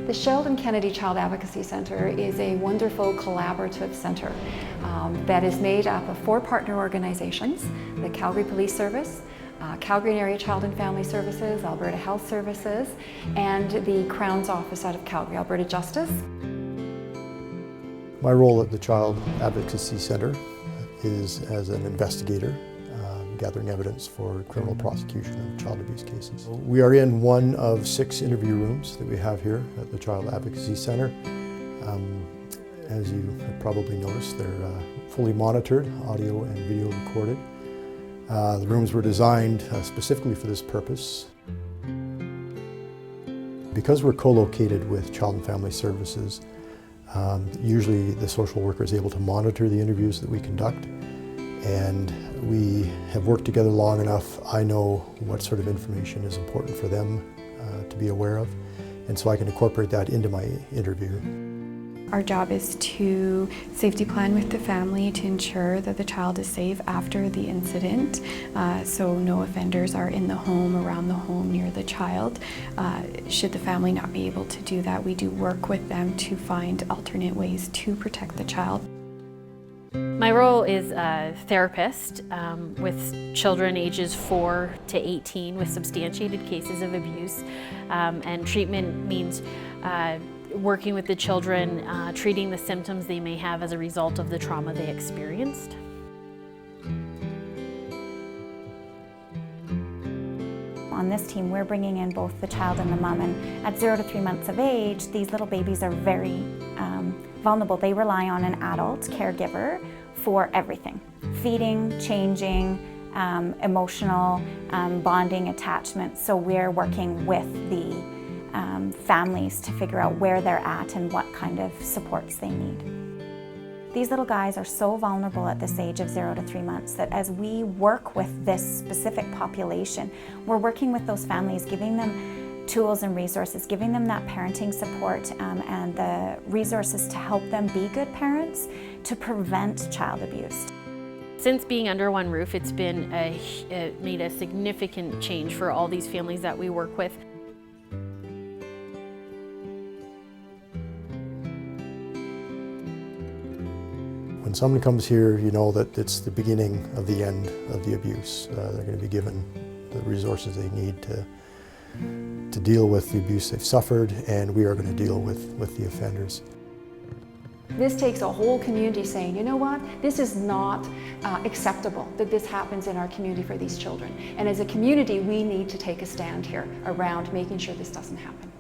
The Sheldon Kennedy Child Advocacy Center is a wonderful collaborative center that is made up of 4 partner organizations: the Calgary Police Service, Calgary Area Child and Family Services, Alberta Health Services, and the Crown's Office out of Calgary, Alberta Justice. My role at the Child Advocacy Center is as an investigator, gathering evidence for criminal prosecution of child abuse cases. We are in one of 6 interview rooms that we have here at the Child Advocacy Center. As you have probably noticed, they're fully monitored, audio and video recorded. The rooms were designed specifically for this purpose. Because we're co-located with Child and Family Services, usually the social worker is able to monitor the interviews that we conduct, and we have worked together long enough. I know what sort of information is important for them to be aware of, and so I can incorporate that into my interview. Our job is to safety plan with the family to ensure that the child is safe after the incident, so no offenders are in the home, around the home, near the child. Should the family not be able to do that, we do work with them to find alternate ways to protect the child. My role is a therapist with children ages 4 to 18 with substantiated cases of abuse, and treatment means working with the children, treating the symptoms they may have as a result of the trauma they experienced. On this team, we're bringing in both the child and the mom, and at 0 to 3 months of age, these little babies are very vulnerable. They rely on an adult caregiver for everything: feeding, changing, emotional, bonding, attachment. So we're working with the families to figure out where they're at and what kind of supports they need. These little guys are so vulnerable at this age of 0 to 3 months that as we work with this specific population, we're working with those families, giving them tools and resources, giving them that parenting support and the resources to help them be good parents to prevent child abuse. Since being under one roof, it's been made a significant change for all these families that we work with. When someone comes here, you know that it's the beginning of the end of the abuse. They're going to be given the resources they need to deal with the abuse they've suffered, and we are going to deal with the offenders. This takes a whole community saying, you know what, this is not acceptable that this happens in our community for these children. And as a community, we need to take a stand here around making sure this doesn't happen.